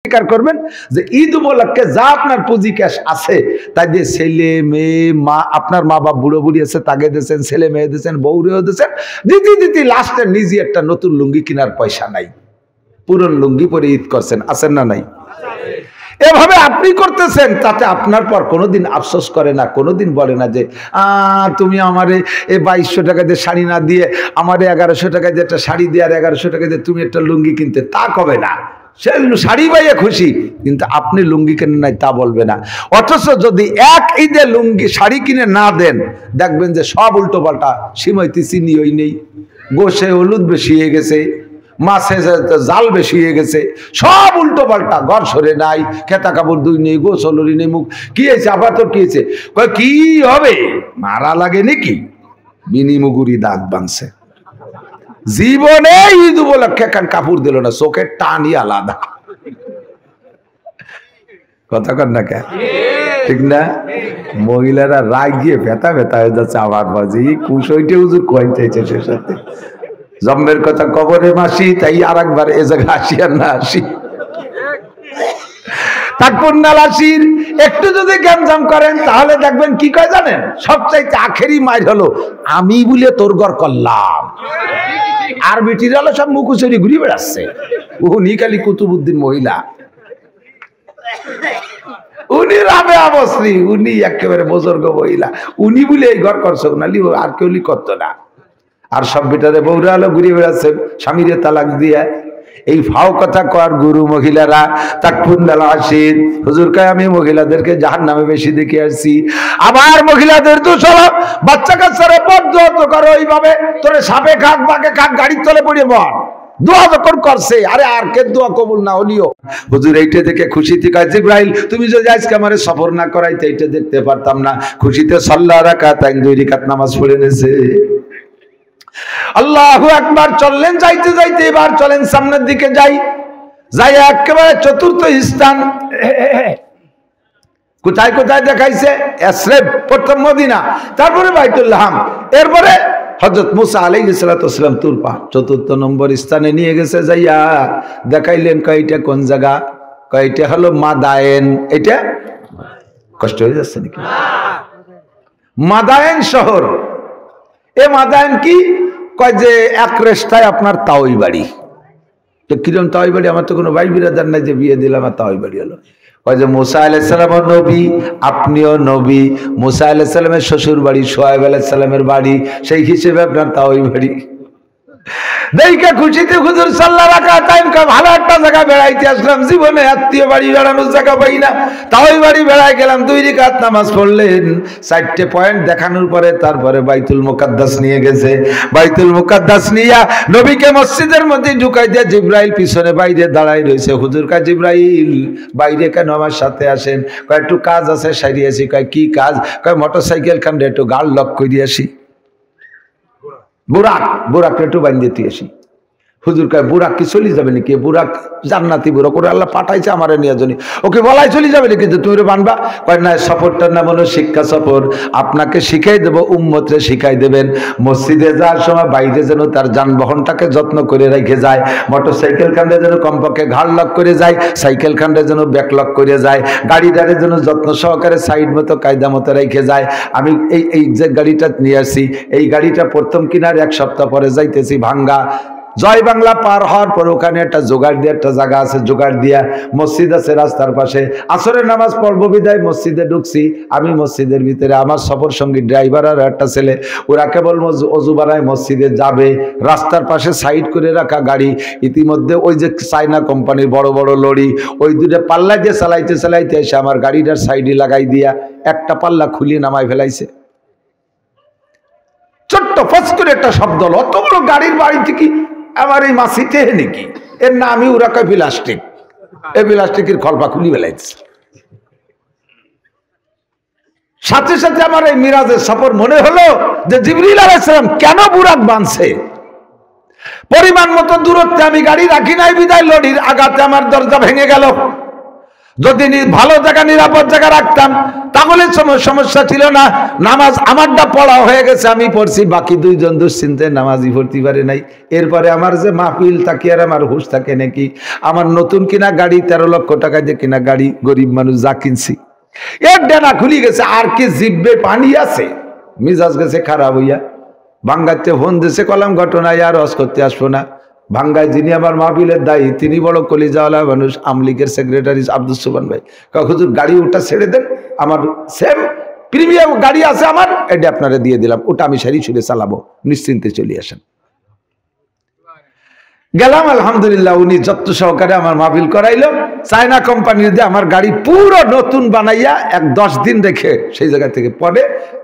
স্বীকার করবেন যে ঈদ উপলক্ষে যা আপনার পুঁজি ক্যাশ আছে তাই দিয়ে ছেলে মেয়ে মা আপনার মা বাপ বুড়ো বুড়ি আছে তাকে দিয়েছেন, ছেলে মেয়ে দিয়েছেন, বউরেও দিয়েছেন, দিতে লাস্টে নিজে একটা নতুন লুঙ্গি কেনার পয়সা নাই, পুরন লুঙ্গি পরে ঈদ করছেন, আছেন না নাই? এভাবে আপনি করতেছেন, তাতে আপনার পর কোনোদিন আফসোস করে না, কোনোদিন বলে না যে তুমি আমারে 2200 টাকা দিয়ে শাড়ি না দিয়ে আমারে 1100 টাকা দিয়ে একটা শাড়ি দিয়ে আর 1100 টাকা দিয়ে তুমি একটা লুঙ্গি কিনতে, তা কবে না। সে শাড়ি পাইয়ে খুশি, কিন্তু আপনি লুঙ্গি কেনেন নাই তা বলবে না। অথচ যদি এক ঈদে লুঙ্গি শাড়ি কিনে না দেন, দেখবেন যে সব উল্টো পাল্টা, সিমাইতে চিনি ওই নেই, গোশে হলুদ বেশি হয়ে গেছে, মাছে জাল বেশি হয়ে গেছে, সব উল্টো পাল্টা, ঘর সরে নাই, খেতা কাপড় দুই নেই, গোসলরি নেই, মুখ কি হয়েছে, আবার তোর কি হয়েছে, কি হবে, মারা লাগে নাকি, মিনি মুগুরি দাঁত বানছে, জীবনে ঈদ উপলক্ষে কান কাপড় দিল না, চোখের টানই আলাদা, কথা কর না কেন, ঠিক না? মহিলারা রাগ গিয়ে ব্যথা হয়ে যাচ্ছে, আমার বাজি কুশইটে হুজুর কয়েন চাইছে, সে সাথে জম্মের কথা কবরে মাসি, তাই আর একবার এ জায়গায় আসি আর না আসি, তারপর নালাসির একটু যদি গ্যামজাম করেন তাহলে দেখবেন কি কয় জানেন, সবচাইতে আখেরি মাইর হলো আমি বলে তোর ঘর করলাম, আর বেটির হলো সব মুখুচুরি ঘুরে বেড়াচ্ছে, উনি খালি কুতুবুদ্দিন মহিলা, উনি রাবে আবশ্রী, উনি একেবারে বুজুর্গ মহিলা, উনি বলে এই ঘর করছো না, আর কেউ করতো না। আর সব বেটারে বউরা হলো ঘুরে বেড়াচ্ছে স্বামীরে তালাক দিয়ে। এই ফাও কথা কর গুরু মহিলারা তাকফুন্দাল আসেন, হুজুর কয় আমি মহিলাদেরকে জাহান্নামে বেশি দেখে আসছি। আবার মহিলাদের দোষ হলো বাচ্চা কাচ্চারা বদ্ধ করো এইভাবে, তোরে সাপে খাক বাঘে খাক গাড়ির তলে পড়ে মর, দোয়া যখন করছে, আরে আর কে দোয়া কবুল না হলিও হুজুর এইটা দেখে খুশিতে কয় জিবরাইল তুমি যদি আজকে আমারে সফর না করাইতে এইটা দেখতে পারতাম না। খুশিতে সাল্লাহ রাকাত 2 রাকাত নামাজ পড়ে নেছে। আল্লাহু আকবার চললেন, যাইতে যাইতে এবার চলেন সামনের দিকে যাই, যাই একেবারে চতুর্থ স্থান কোথায় কোথায় দেখাইছে, ইয়াসরিব, প্রথম মদিনা, তারপরে বাইতুল্লাহ, এরপরে হযরত মুসা আলাইহিস সালাতু ওয়াস সালাম তুর পাহাড়, চতুর্থ নম্বর স্থানে নিয়ে গেছে, যাইয়া দেখাইলেন কয়টা কোন জায়গা, কয়টা হলো মাদায়েন। এটা কষ্ট হয়ে যাচ্ছে নাকি? মাদায়েন শহর, এ মাদায়েন কি কয় যে এক রেস্তায় আপনার তাওই বাড়ি। তো কিরম তাওই বাড়ি, আমার তো কোনো ভাই বিরাদার নাই যে বিয়ে দিলাম আর তাওই বাড়ি হলো। কয় যে মুসা আলাইহিস সালাম নবী, আপনিও নবী, মুসা আলাইহিস সালামের শ্বশুর বাড়ি শুআয়ব আলাইহিস সালামের বাড়ি, সেই হিসেবে আপনার তাওই বাড়ি। দেখে খুশিতে হুজুর সাল্লাল্লাহু আলাইহি ওয়াসাল্লাম ভালো একটা জায়গা বেড়াইতে আসলাম, জীবনে আত্মীয় বাড়ি বেড়ানোর জায়গা পাই না, তাওই বাড়ি বেড়াই গেলাম, 2 রাকাত নামাজ পড়লেন, 4টে পয়েন্ট দেখানোর পরে তারপরে বাইতুল মুকাদ্দাস নিয়ে গেছে। বাইতুল মুকাদ্দাস নিয়ে নবীকে মসজিদের মধ্যে ঢুকাই দিয়ে জিবরাইল পিছনে বাইরে দাঁড়াই রয়েছে। হুজুর কয় জিবরাইল বাইরে কেন আমার সাথে আসেন? কয় একটু কাজ আছে সারিয়েছি। কয় কি কাজ? কয় মোটরসাইকেল খান্ডে একটু গাড় লক করে দিয়েছি, বুরাক একটু বাঁধিয়ে দিয়েছি। হুজুর কয় বুরাক কি চলে যাবে নাকি? বুরাক জান্নাতি বুরাক, ওরা আল্লাহ পাঠাইছে আমার নিয়ে জন্য, ওকে বলাই চলে যাবে নাকি তুমি বানবা? কয় না, সফরটার নাম হলো শিক্ষা সফর, আপনাকে শিখাই দেবো, উম্মতরে শিখাই দেবেন মসজিদে যাওয়ার সময় বাইরে যেন তার যানবাহনটাকে যত্ন করে রেখে যায়, মোটরসাইকেল খান্ডে যেন কমপক্ষে ঘাড় লক করে যায়, সাইকেল খান্ডে যেন ব্যাক লক করে যায়, গাড়িটারে যেন যত্ন সহকারে সাইড মতো কায়দা মতো রেখে যায়। আমি এই যে গাড়িটা নিয়ে আসছি, এই গাড়িটা প্রথম কিনার 1 সপ্তাহ পরে যাইতেছি ভাঙ্গা, জয় বাংলা পার হওয়ার পর ওখানে একটা জোগাড় দিয়ে একটা জায়গা আছে, জোগাড় দিয়া মসজিদ আছে রাস্তার পাশে, আসরের নামাজ পড়বো বিদায় মসজিদে ঢুকছি। আমি মসজিদের ভিতরে, আমার সফর সঙ্গী ড্রাইভার আর একটা ছেলে, ওরা কেবল অজু বানায় মসজিদে যাবে, রাস্তার পাশে সাইড করে রাখা গাড়ি, ইতিমধ্যে ওই যে চায়না কোম্পানির বড় বড় লরি, ওই 2টা পাল্লা দিয়ে চালাইতে চালাইতে এসে আমার গাড়িটার সাইডে লাগাই দিয়া একটা পাল্লা খুলিয়ে নামাই ফেলাইছে। ছোট্ট ফস করে একটা শব্দ হলো, অত বড় গাড়ির বাড়ি থেকে আমার এই মাসিতে নাকি, এর নামই ওরা কয় প্লাস্টিক, এই প্লাস্টিকের খলপা খুলি বেলাইছে। সাথে সাথে আমার এই মিরাজের সফর মনে হলো যে জিবরিল আলাইহিস সালাম কেন বুরাক বাঁধছে। পরিমাণ মতো দূরত্বে আমি গাড়ি রাখি নাই বিদায় লরির আঘাতে আমার দরজা ভেঙে গেল। যদি ভালো জায়গা নিরাপদ জায়গা রাখতাম তাহলে সমস্যা ছিল না। নামাজ আমারটা পড়া হয়ে গেছে, আমি পড়ছি, বাকি দুইজন দুশ্চিন্তায় নামাজই পড়তে পারে নাই। এরপরে আমার যে মাহফিল থাকি আর আমার হুশ থাকে নাকি, আমার নতুন কিনা গাড়ি 13 লক্ষ টাকা দিয়ে কিনা গাড়ি, গরিব মানুষ যা কিনছি এর ডানা খুলি গেছে, আর কি জিব্বে পানি আছে, মিজাজ গেছে খারাপ হইয়া। ভাঙ্গাতে ফোন দিছে, কলাম ঘটনায় আর হজ করতে আসবো না। ভাঙ্গায় যিনি আমার মাহফিলের দায়ী তিনি বড় কলিজাওয়ালা মানুষ, আমলিগের সেক্রেটারি আব্দুল সুবহান ভাই, হুজুর গাড়ি ওটা ছেড়ে দেন, আমার সেম প্রিমিয়াম গাড়ি আছে আমার, এটা আপনারা দিয়ে দিলাম, ওটা আমি সারি ছুড়ে চালাবো, নিশ্চিন্তে চলে আসেন। গেলাম, আলহামদুলিল্লাহ উনি যত্ন সহকারে আমার মাহফিল করাইল। চায়না কোম্পানির দিয়ে আমার গাড়ি পুরো নতুন বানাইয়া 10 দিন রেখে সেই জায়গা থেকে পরে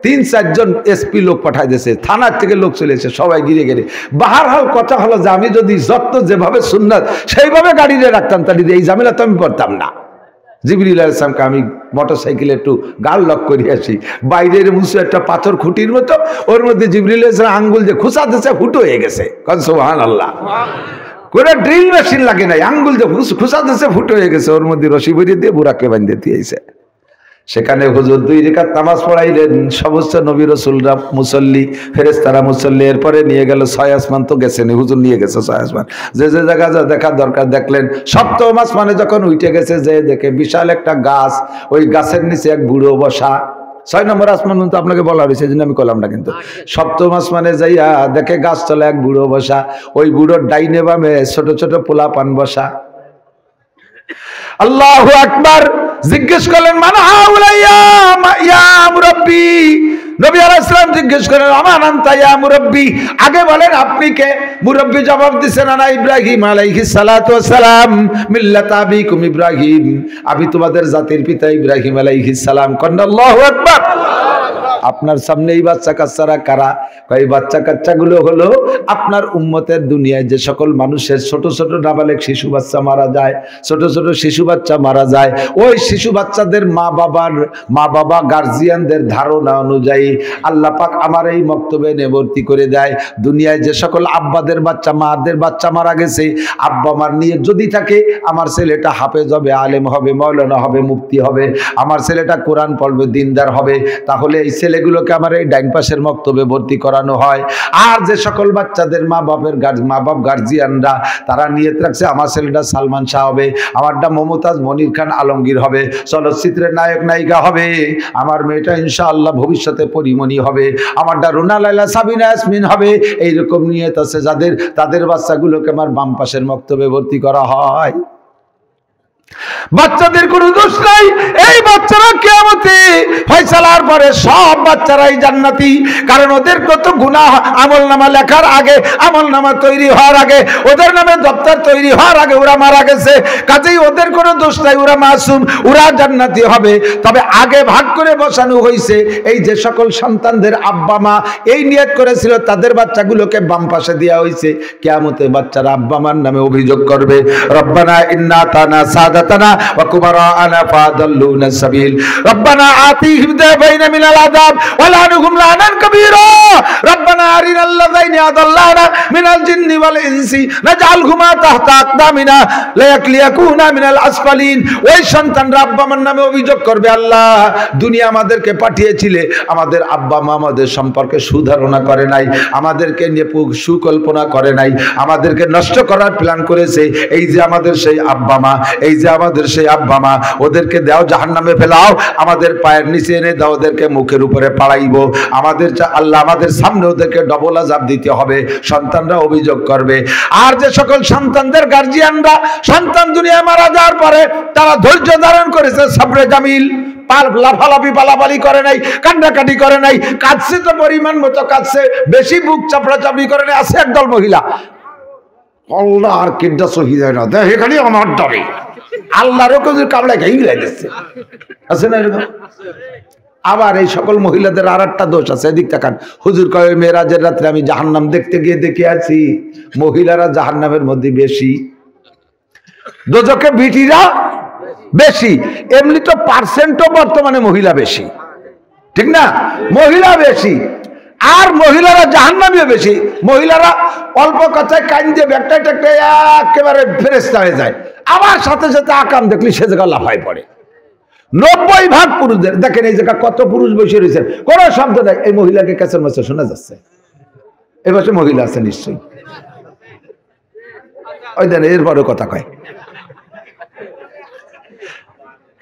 3-4 জন এসপি লোক পাঠাই দিয়েছে, থানার থেকে লোক চলে এসে সবাই গিরে গেলে। বাহারহাল কথা হলো যে আমি যদি যত্ন যেভাবে সুন্নাত সেইভাবে গাড়িতে রাখতাম তাহলে এই ঝামেলা তো আমি করতাম না। জিবরিল আলাইহিস সালামকে আমি মোটরসাইকেলে একটু গাল লক করে আসি, বাইরের মুছে একটা পাথর খুঁটির মতো, ওর মধ্যে জিবরিল আলাইহিস সালাম আঙ্গুল যে খুঁচা দিয়েছে ফুটো হয়ে গেছে। সুবহানাল্লাহ, কোনো ড্রিল মেশিন লাগে নাই, আঙ্গুল যে খুঁচা দিয়েছে ফুটো হয়ে গেছে, ওর মধ্যে রশি ভরিয়ে দিয়ে বুড়াকে বাঁধতে দিয়েছে। সেখানে হুজুর 2 রাকাত নামাজ পড়াইলেন, সমস্ত নবী রাসূলরা মুসল্লি, ফেরেশতারা মুসল্লি। এরপরে নিয়ে গেল 6 আসমান, তো গেছেন হুজুর, নিয়ে গেছে 6 আসমান, যে যে জায়গা যা দেখার দরকার দেখলেন। 7ম আসমানে যখন উঠে গেছে, যে দেখে বিশাল একটা গাছ, ওই গাছের নিচে এক বুড়ো বসা। 6 নম্বর আসমান তো আপনাকে বলা হয়েছে, এই জন্য আমি করলাম না, কিন্তু 7ম আসমানে যাইয়া দেখে গাছ তলে এক বুড়ো বসা, ওই বুড়োর ডাইনে বামে ছোট ছোট পোলা পান বসা। আল্লাহু আকবার। জিজ্ঞেস করলেন মান হাউলা ইয়া মুরাব্বি, নবী আলাইহিস সালাম জিজ্ঞেস করেন আমান আনতা ইয়া মুরাব্বি, আগে বলেন আপনি কে? মুরাব্বি জবাব দিছেন আনা ইব্রাহিম আলাইহিস সালাতু ওয়াস সালাম মিল্লাত আবিকুম ইব্রাহিম, আমি তোমাদের জাতির পিতা ইব্রাহিম আলাইহিস সালাম। কন্না আল্লাহু আকবার। আপনার সামনে এই বাচ্চা কাচ্চারা কারা? এই বাচ্চা কাচ্চাগুলো হলো আপনার উম্মতের দুনিয়ায় যে সকল মানুষের ছোট ছোট নাবালেগ শিশু বাচ্চা মারা যায়, ছোট ছোট শিশু বাচ্চা মারা যায়, ওই শিশু বাচ্চাদের মা বাবা গার্জিয়ানদের ধারণা অনুযায়ী আল্লাহ পাক আমার এই বক্তব্যে নিবর্তি করে দেয়, দুনিয়ায় যে সকল আব্বাদের বাচ্চা মাদের বাচ্চা মারা গেছে, আব্বা মার নিয়ে যদি থাকে আমার ছেলেটা হাফেজ হবে, আলেম হবে, মাওলানা হবে, মুফতি হবে, আমার ছেলেটা কোরআন পড়বে, দিনদার হবে, তাহলে এই ছেলেগুলোকে আমার এই ডাইন পাশের মক্তবে ভর্তি করানো হয়। আর যে সকল বাচ্চাদের মা বাপ গার্জিয়ানরা তারা নিয়ত রাখছে আমার ছেলেটা সালমান শাহ হবে, আমারটা মমতাজ মনির খান আলমগীর হবে, চলচ্চিত্রের নায়ক নায়িকা হবে, আমার মেয়েটা ইনশাআল্লাহ ভবিষ্যতে পরিমণি হবে, আমারটা রুনা লাইলা সাবিনা ইয়াসমিন হবে, এইরকম নিয়ত আছে যাদের, তাদের বাচ্চাগুলোকে আমার বাম পাশের মক্তবে ভর্তি করা হয়। বাচ্চাদের কোনো দোষ নাই, এই বাচ্চারা কিয়ামতে ফয়সালার পরে সব বাচ্চারাই জান্নাতি, কারণ ওদের কত গুনাহ আমলনামা লেখার আগে, আমলনামা তৈরি হওয়ার আগে, ওদের নামে দপ্তর তৈরি হওয়ার আগে ওরা মারা গেছে, কাজেই ওদের কোনো দোষ নাই, ওরা মাসুম, ওরা জান্নাতি হবে। তবে আগে ভাগ করে বসানো হয়েছে, এই যে সকল সন্তানদের আব্বা মা এই নিয়ত করেছিল তাদের বাচ্চাগুলোকে বাম পাশে দেওয়া হয়েছে, কিয়ামতে বাচ্চারা আব্বা মার নামে অভিযোগ করবে রব্বানা ইন্না তানা সাদাতানা ওয়া কুবারানা ফাদাল্লুনা সাবিল রব্বানা আতিহিম দাফাইনা মিনাল আযাব ওয়া লানহুম লানান কাবীরা রব্বানা আরিনাল লাযাইনি আদাল্লানা মিনাল জিন্নি ওয়াল ইনসি নাজআলহুমা তাহতা আকদামিনা লায়াকলিয়াকুনা মিনাল আসফালিন। ওই সন্তানরা আব্বা মার নামে অভিযোগ করবে, আল্লাহ দুনিয়া আমাদেরকে পাঠিয়েছিলে, আমাদের আব্বা মা আমাদের সম্পর্কে সুধারণা করে নাই, আমাদেরকে নিয়ে সুকল্পনা করে নাই, আমাদেরকে নষ্ট করার প্ল্যান করেছে, এই যে আমাদের সেই আব্বা মা, এই যে আমাদের সেই আব্বা মা, ওদেরকে দাও জাহান্নামে ফেলাও, আমাদের পায়ের নিচে এনে দাও, ওদেরকে মুখের উপরে পাড়াইবো, আমাদের আল্লাহ আমাদের সামনে ওদেরকে ডবল আযাব দিতে হবে। সন্তানরা অভিযোগ করবে। আর যে সকল সন্তানদের গার্জিয়ানরা সন্তান দুনিয়ায় মারা যাওয়ার পরে তারা ধৈর্য ধারণ করেছে, সবরে জামিল, লাফালাফি পালাপালি করে নাই, কান্নাকাটি করে নাই, কাঁদছে তো পরিমাণ মতো কাঁদছে, বেশি বুক চাপড়াচাপড়ি করে নাই। আছে একদল মহিলা আল্লাহ আর কিডা শহীদ হয় না, এখানে আমার দাবি আল্লাহর কামড়ায় ঘাই গিলাই দিচ্ছে, আছে না এরকম? আবার এই সকল মহিলাদের আর একটা দোষ আছে, এদিক তাকান। হুজুর কয় মেরাজের রাত্রে আমি জাহান্নাম দেখতে গিয়ে দেখে আছি, মহিলারা জাহান্নামের মধ্যে বেশি, দোজখে বিটিরা বেশি, এমনি তো পার্সেন্টও বর্তমানে মহিলা বেশি, ঠিক না? মহিলা বেশি, আর মহিলারা জাহান্নামীও বেশি। মহিলারা অল্প কথায় কান দিয়ে ব্যাগটা একেবারে ফেরেশতা হয়ে যায়, আবার সাথে সাথে আকাম দেখলি সে জায়গা লাফায় পড়ে। 90% পুরুষদের দেখেন এই জায়গা কত পুরুষ বসে রয়েছেন, কোন শব্দ নাই। এই মহিলাকে ক্যাসের মাসে শোনা যাচ্ছে, এ পাশে মহিলা আছে নিশ্চয়ই, ওই দেন এরপরে কথা কয়।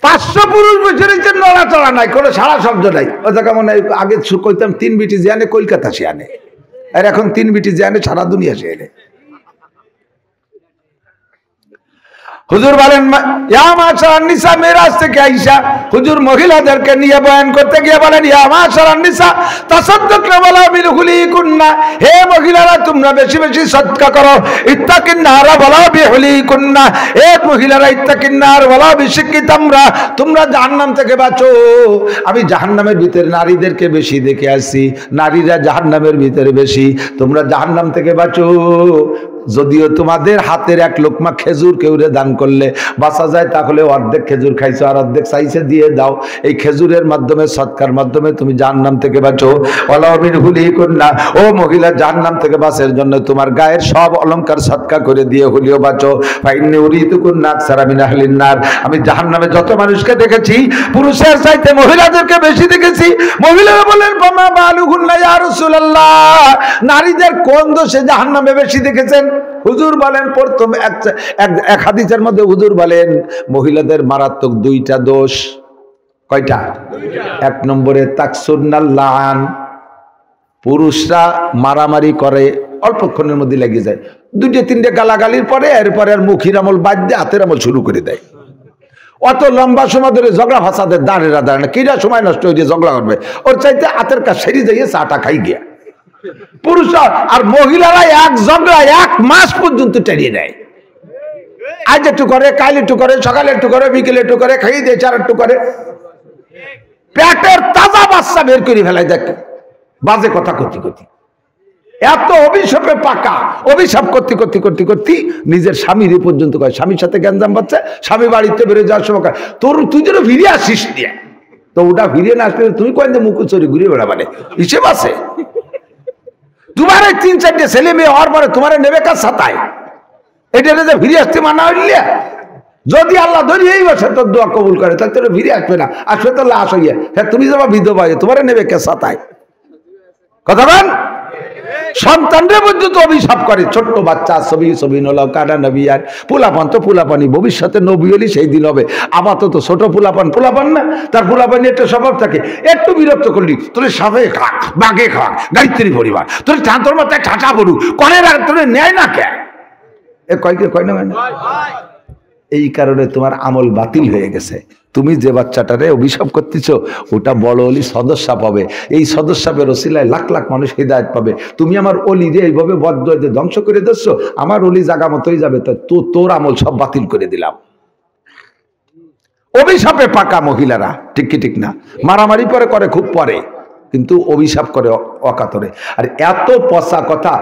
500 পুরুষ বসে রয়েছেন, নড়াচড়া নাই, কোনো সারা শব্দ নাই। ওই জায়গা মনে হয় আগে কইতাম 3 বিটি যে আনে কলকাতা সে আনে, আর এখন 3 বিটি যে আনে সারা দুনিয়া সে আনে। হুজুর বলেন ইয়া মাশাআন নিসা, মেরাজ থেকে আয়েশা হুজুর মহিলাদেরকে নিয়ে বয়ান করতে গিয়ে বলেন ইয়া মাশাআন নিসা তাসাদদাকনা ওয়ালা বিহুলিকুন্না, হে মহিলারা তোমরা বেশি বেশি সদকা করো, ইত্তাকিন নারা ওয়ালা বিহুলিকুন্না, হে মহিলারা ইত্তাকিন নার ওয়ালা বিশিক্কি তামরা, তোমরা জাহান্নাম থেকে বাঁচো। আমি জাহান্নামের ভিতরে নারীদেরকে বেশি দেখে আসি, নারীরা জাহান্নামের ভিতরে বেশি, তোমরা জাহান্নাম থেকে বাঁচো। যদিও তোমাদের হাতের 1 লোকমা খেজুর কেউরে দান করলে বাঁচা যায়, তাহলে অর্ধেক খেজুর খাইছো আর অর্ধেক চাইছে দিয়ে দাও। এই খেজুরের মাধ্যমে সৎকার মাধ্যমে তুমি জাহান্নাম থেকে বাঁচো। ওয়ালাবিনহুলিকুন্না, ও মহিলা জাহান্নাম থেকে বাঁচার জন্য তোমার গায়ের সব অলংকার সৎকার করে দিয়ে হলিও বাঁচো। ফাইন্নী উরিদুকুন্না আকসারা মিন আহলিন নার, আমি জাহান্নামে যত মানুষকে দেখেছি পুরুষের চাইতে মহিলাদেরকে বেশি দেখেছি। মহিলারা বলেন ফামা বালুহুন্না ইয়া রাসূলুল্লাহ, নারীদের কোন দোষে জাহান্নামে বেশি দেখেছেন? হুজুর বলেন প্রথম এক হাদিসের মধ্যে হুজুর বলেন মহিলাদের মারাত্মক 2টা দোষ। কয়টা? 1 নম্বরে তাকসুরনাল লাআন, পুরুষরা মারামারি করে অল্পক্ষণের মধ্যে লেগে যায়, 2-3টে গালাগালির পরে এরপরে আর মুখের আমল বাদ দিয়ে হাতের আমল শুরু করে দেয়। অত লম্বা সময় ধরে ঝগড়া ফাসাদের দাঁড়েরা দাঁড়ে না, কিরা সময় নষ্ট হয়ে দিয়ে ঝগড়া করবে, ওর চাইতে হাতের কাজ সেরে যাইয়ে চাটা খাই গিয়া। পুরুষরা আর মহিলারা এক ঝগড়া 1 মাস পর্যন্ত টেরিয়ে নেয়। আজ একটু করে, কাল একটু করে, সকালে একটু করে, বিকেলে একটু করে, খাইয়ে দিয়ে 4 একটু করে, পেটের তাজা বাচ্চা বের করে ফেলায়। দেখ বাজে কথা করতে করতে এত অভিশাপে পাকা, অভিশাপ করতে করতে করতে করতে নিজের স্বামীর পর্যন্ত কয়, স্বামীর সাথে গ্যাঞ্জাম পাচ্ছে, স্বামী বাড়িতে বেরো যাওয়ার সময় তুই যেন ফিরে আসিস নিয়ে, তো ওটা ফিরে না আসলে তুই কয়েন মুখ চড়ি ঘুরে বেড়াবানে হিসেব আছে। তোমার 3-4টে ছেলে মেয়ে হওয়ার পরে তোমার নেবে কাজ সাতায়, এটা যে ফিরে আসতে মানা হইলে, যদি আল্লাহ ধরিয়েই বসে তোর দোয়া কবুল করে তাহলে তোর ফিরে আসবে না, আসবে তো লাশ হইয়া। হ্যাঁ তুমি যাবা বিধবা, তোমার নেবে কে সাতায়, কথা বল। সন্তানরা পর্যন্ত অভিশাপ করে, ছোট্ট বাচ্চা ছবি নলাও কাটা নবী, আর পোলাপান তো পোলাপানি, ভবিষ্যতে নবী হলি সেই দিন হবে। আপাতত ছোট পোলাপান না, তার পোলাপানি একটা স্বভাব থাকে, একটু বিরক্ত করলি তোর সাথে খাক, বাঘে খাক, গাড়িত্রী পরিবার, তোর তোর মাথায় ঠাটা পড়ু করে, তোর নেয় না কে, এ কয় না। এই কারণে তোমার আমল বাতিল হয়ে গেছে। তুমি যে বাচ্চাটারে অভিশাপ করতেছ ওটা বড় অলি সদস্য পাবে, এই সদস্যের ওসিলায় লাখ লাখ মানুষ হিদায়াত পাবে। তুমি আমার অলি রে এইভাবে বদদয়ে ধ্বংস করে দিচ্ছ, আমার অলি জায়গা মতোই যাবে, তো তোর আমল সব বাতিল করে দিলাম। অভিশাপে পাকা মহিলারা, ঠিক কি ঠিক না? মারামারি করে খুব পরে, কিন্তু অভিশাপ করে অকাতরে। আর এত পচা কথা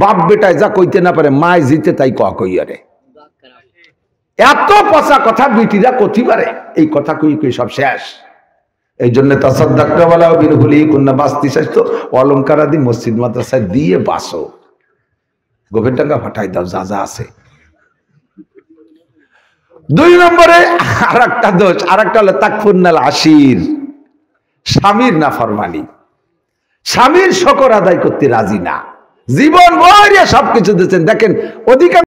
বাপ বেটায় যা কইতে না পারে মায় জিতে তাই কইয়ারে, এত পচা কথা বিটিরা কতি পারে, এই কথা কই সব শেষ। এই জন্য তাসাদদাকনা ওয়ালা বিহুলিকুন্না, বাস্তি স্বাস্থ্য অলংকার আদি মসজিদ মাদ্রাসায় দিয়ে বাসো, গোপের টাকা ফাটাই দাও যা যা আছে। 2 নম্বরে আরেকটা দোষ, আরেকটা হলো তাকফুরনাল আশির, স্বামীর নাফরমানি, স্বামীর শকর আদায় করতে রাজি না, জীবন ভরিয়া সবকিছু দিচ্ছেন। দেখেন অধিকাংশ